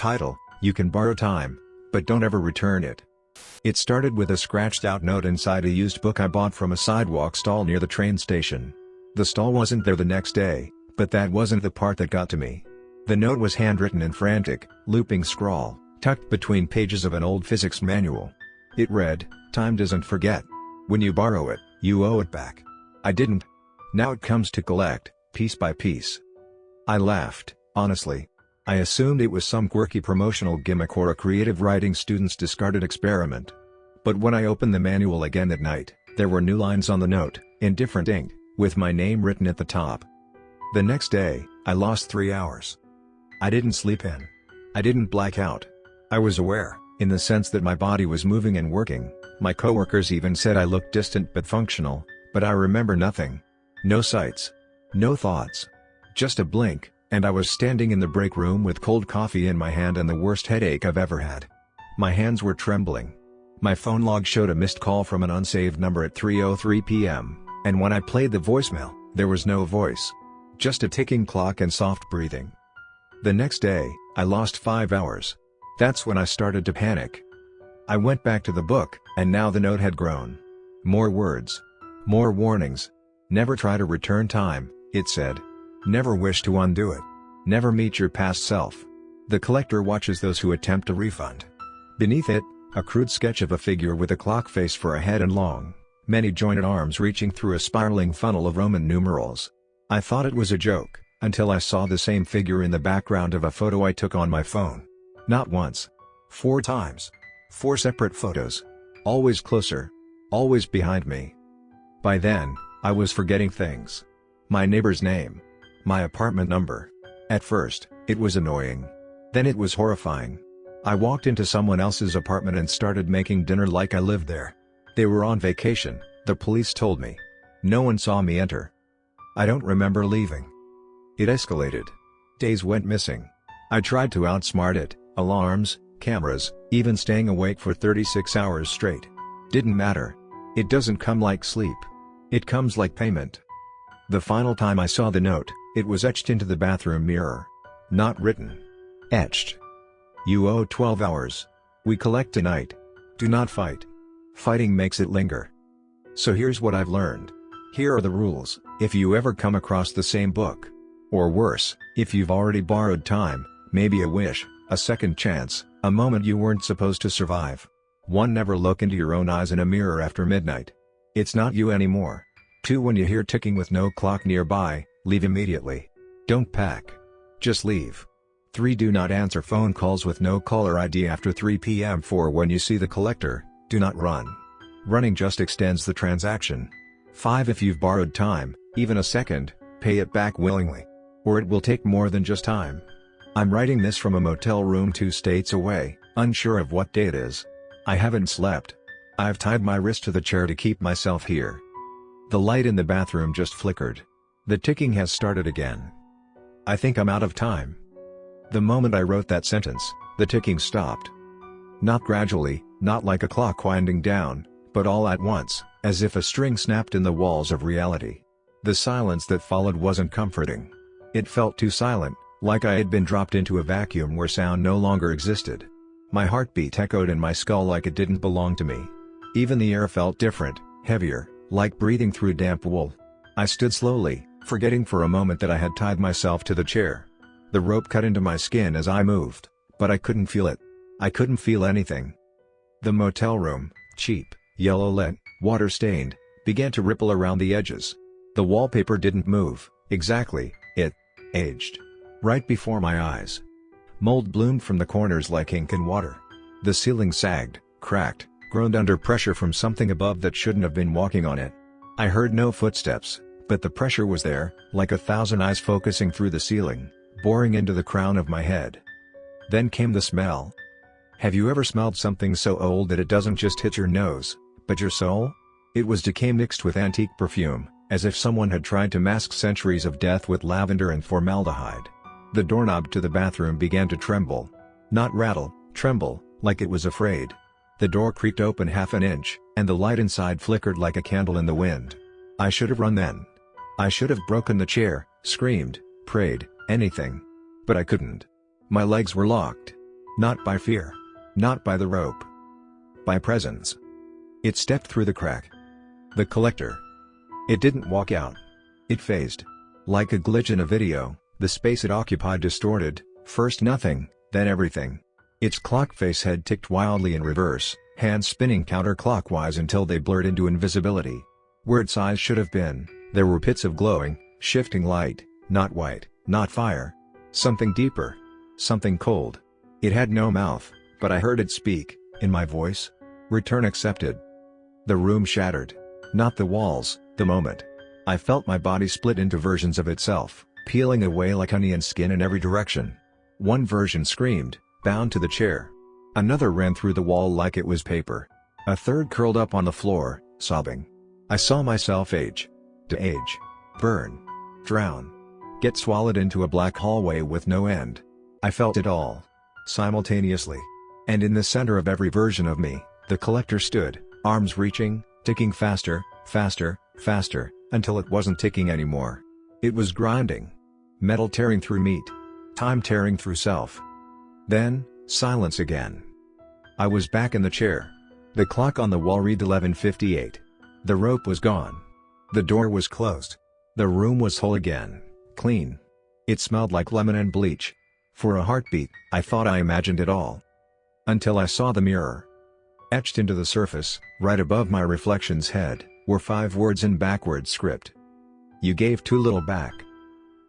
Title: You can borrow time, but don't ever return it. It started with a scratched-out note inside a used book I bought from a sidewalk stall near the train station. The stall wasn't there the next day, but that wasn't the part that got to me. The note was handwritten in frantic, looping scrawl, tucked between pages of an old physics manual. It read, "Time doesn't forget. When you borrow it, you owe it back." I didn't. Now it comes to collect, piece by piece. I laughed, honestly. I assumed it was some quirky promotional gimmick or a creative writing student's discarded experiment. But when I opened the manual again at night, there were new lines on the note, in different ink, with my name written at the top. The next day, I lost 3 hours. I didn't sleep in. I didn't black out. I was aware, in the sense that my body was moving and working. My coworkers even said I looked distant but functional, but I remember nothing. No sights. No thoughts. Just a blink, and I was standing in the break room with cold coffee in my hand and the worst headache I've ever had. My hands were trembling. My phone log showed a missed call from an unsaved number at 3:03 p.m., and when I played the voicemail, there was no voice. Just a ticking clock and soft breathing. The next day, I lost 5 hours. That's when I started to panic. I went back to the book, and now the note had grown. More words. More warnings. Never try to return time, it said. Never wish to undo it. Never meet your past self. The collector watches those who attempt a refund. Beneath it, a crude sketch of a figure with a clock face for a head and long, many jointed arms reaching through a spiraling funnel of Roman numerals. I thought it was a joke, until I saw the same figure in the background of a photo I took on my phone. Not once. 4 times. 4 separate photos. Always closer. Always behind me. By then, I was forgetting things. My neighbor's name. My apartment number. At first, it was annoying. Then it was horrifying. I walked into someone else's apartment and started making dinner like I lived there. They were on vacation, the police told me. No one saw me enter. I don't remember leaving. It escalated. Days went missing. I tried to outsmart it, alarms, cameras, even staying awake for 36 hours straight. Didn't matter. It doesn't come like sleep. It comes like payment. The final time I saw the note, it was etched into the bathroom mirror. Not written. Etched. You owe 12 hours. We collect tonight. Do not fight. Fighting makes it linger. So here's what I've learned. Here are the rules, if you ever come across the same book. Or worse, if you've already borrowed time, maybe a wish, a second chance, a moment you weren't supposed to survive. 1. Never look into your own eyes in a mirror after midnight. It's not you anymore. 2. When you hear ticking with no clock nearby, leave immediately. Don't pack. Just leave. 3. Do not answer phone calls with no caller ID after 3 p.m. 4. When you see the collector, do not run. Running just extends the transaction. 5. If you've borrowed time, even a second, pay it back willingly. Or it will take more than just time. I'm writing this from a motel room 2 states away, unsure of what day it is. I haven't slept. I've tied my wrist to the chair to keep myself here. The light in the bathroom just flickered. The ticking has started again. I think I'm out of time. The moment I wrote that sentence, the ticking stopped. Not gradually, not like a clock winding down, but all at once, as if a string snapped in the walls of reality. The silence that followed wasn't comforting. It felt too silent, like I had been dropped into a vacuum where sound no longer existed. My heartbeat echoed in my skull like it didn't belong to me. Even the air felt different, heavier, like breathing through damp wool. I stood slowly, forgetting for a moment that I had tied myself to the chair. The rope cut into my skin as I moved, but I couldn't feel it. I couldn't feel anything. The motel room, cheap, yellow lit, water-stained, began to ripple around the edges. The wallpaper didn't move, exactly, it aged. Right before my eyes. Mold bloomed from the corners like ink and water. The ceiling sagged, cracked, groaned under pressure from something above that shouldn't have been walking on it. I heard no footsteps, but the pressure was there, like 1,000 eyes focusing through the ceiling, boring into the crown of my head. Then came the smell. Have you ever smelled something so old that it doesn't just hit your nose, but your soul? It was decay mixed with antique perfume, as if someone had tried to mask centuries of death with lavender and formaldehyde. The doorknob to the bathroom began to tremble. Not rattle, tremble, like it was afraid. The door creaked open half an inch, and the light inside flickered like a candle in the wind. I should have run then. I should have broken the chair, screamed, prayed, anything. But I couldn't. My legs were locked. Not by fear. Not by the rope. By presence. It stepped through the crack. The collector. It didn't walk out. It phased. Like a glitch in a video, the space it occupied distorted, first nothing, then everything. Its clock face head ticked wildly in reverse, hands spinning counterclockwise until they blurred into invisibility. Where its eyes should have been, there were pits of glowing, shifting light, not white, not fire. Something deeper. Something cold. It had no mouth, but I heard it speak, in my voice. Return accepted. The room shattered. Not the walls, the moment. I felt my body split into versions of itself, peeling away like onion skin in every direction. One version screamed, bound to the chair. Another ran through the wall like it was paper. A third curled up on the floor, sobbing. I saw myself age. To age. Burn. Drown. Get swallowed into a black hallway with no end. I felt it all. Simultaneously. And in the center of every version of me, the collector stood, arms reaching, ticking faster, faster, faster, until it wasn't ticking anymore. It was grinding. Metal tearing through meat. Time tearing through self. Then, silence again. I was back in the chair. The clock on the wall read 11:58. The rope was gone. The door was closed. The room was whole again, clean. It smelled like lemon and bleach. For a heartbeat, I thought I imagined it all. Until I saw the mirror. Etched into the surface, right above my reflection's head, were 5 words in backward script. You gave too little back.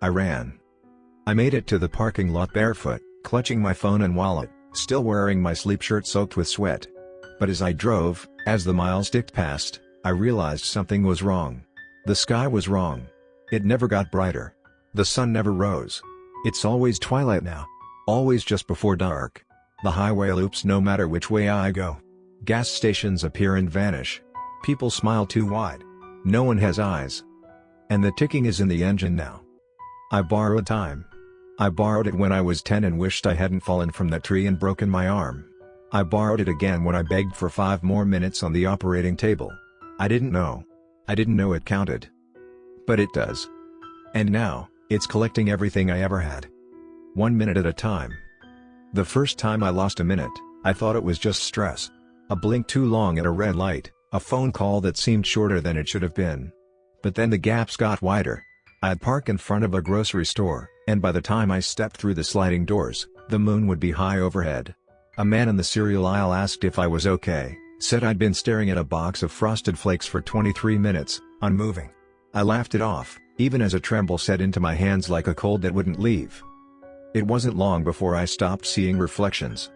I ran. I made it to the parking lot barefoot, clutching my phone and wallet, still wearing my sleep shirt soaked with sweat. But as I drove, as the miles ticked past, I realized something was wrong. The sky was wrong. It never got brighter. The sun never rose. It's always twilight now. Always just before dark. The highway loops no matter which way I go. Gas stations appear and vanish. People smile too wide. No one has eyes. And the ticking is in the engine now. I borrowed time. I borrowed it when I was 10 and wished I hadn't fallen from that tree and broken my arm. I borrowed it again when I begged for 5 more minutes on the operating table. I didn't know. I didn't know it counted. But it does. And now, it's collecting everything I ever had. 1 minute at a time. The first time I lost a minute, I thought it was just stress. A blink too long at a red light, a phone call that seemed shorter than it should have been. But then the gaps got wider. I'd park in front of a grocery store, and by the time I stepped through the sliding doors, the moon would be high overhead. A man in the cereal aisle asked if I was okay, said I'd been staring at a box of Frosted Flakes for 23 minutes, unmoving. I laughed it off, even as a tremble set into my hands like a cold that wouldn't leave. It wasn't long before I stopped seeing reflections.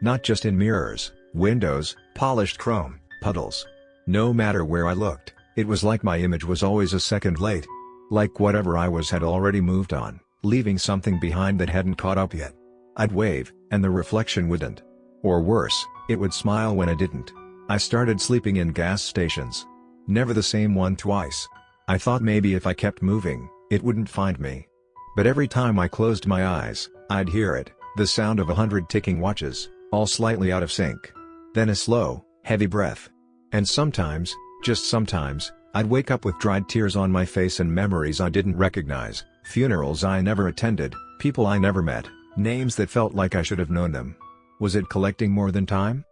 Not just in mirrors, windows, polished chrome, puddles. No matter where I looked, it was like my image was always a second late. Like whatever I was had already moved on, leaving something behind that hadn't caught up yet. I'd wave, and the reflection wouldn't. Or worse, it would smile when I didn't. I started sleeping in gas stations. Never the same one twice. I thought maybe if I kept moving, it wouldn't find me. But every time I closed my eyes, I'd hear it, the sound of 100 ticking watches, all slightly out of sync. Then a slow, heavy breath. And sometimes, just sometimes, I'd wake up with dried tears on my face and memories I didn't recognize, funerals I never attended, people I never met, names that felt like I should have known them. Was it collecting more than time?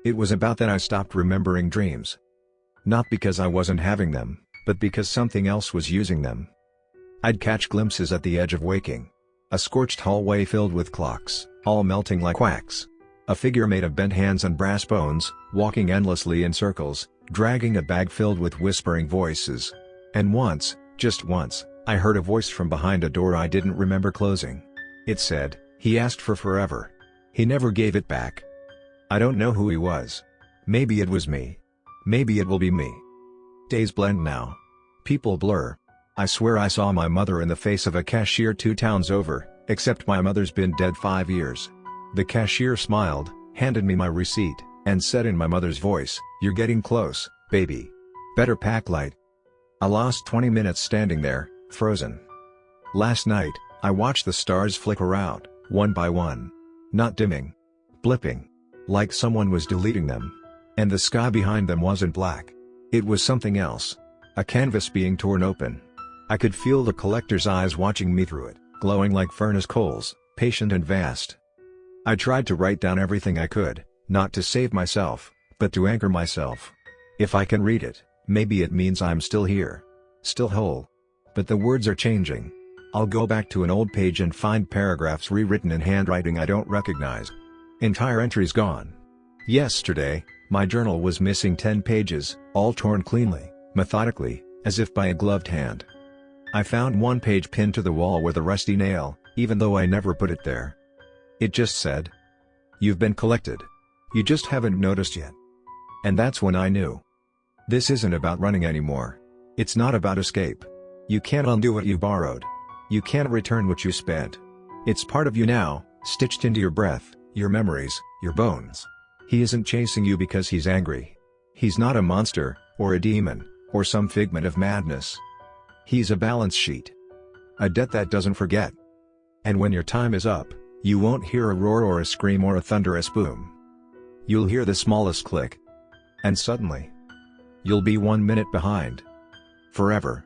It was about that I stopped remembering dreams. Not because I wasn't having them, but because something else was using them. I'd catch glimpses at the edge of waking. A scorched hallway filled with clocks, all melting like wax. A figure made of bent hands and brass bones, walking endlessly in circles, dragging a bag filled with whispering voices. And once, just once, I heard a voice from behind a door I didn't remember closing. It said, "He asked for forever. He never gave it back." I don't know who he was. Maybe it was me. Maybe it will be me. Days blend now. People blur. I swear I saw my mother in the face of a cashier 2 towns over, except my mother's been dead 5 years. The cashier smiled, handed me my receipt, and said in my mother's voice, "You're getting close, baby. Better pack light." I lost 20 minutes standing there, frozen. Last night, I watched the stars flicker out, one by one. Not dimming. Blipping. Like someone was deleting them. And the sky behind them wasn't black. It was something else. A canvas being torn open. I could feel the collector's eyes watching me through it, glowing like furnace coals, patient and vast. I tried to write down everything I could, not to save myself, but to anchor myself. If I can read it, maybe it means I'm still here. Still whole. But the words are changing. I'll go back to an old page and find paragraphs rewritten in handwriting I don't recognize. Entire entries gone. Yesterday, my journal was missing 10 pages, all torn cleanly, methodically, as if by a gloved hand. I found one page pinned to the wall with a rusty nail, even though I never put it there. It just said, "You've been collected. You just haven't noticed yet." And that's when I knew. This isn't about running anymore. It's not about escape. You can't undo what you borrowed. You can't return what you spent. It's part of you now, stitched into your breath, your memories, your bones. He isn't chasing you because he's angry. He's not a monster, or a demon, or some figment of madness. He's a balance sheet. A debt that doesn't forget. And when your time is up, you won't hear a roar or a scream or a thunderous boom. You'll hear the smallest click. And suddenly, you'll be 1 minute behind. Forever.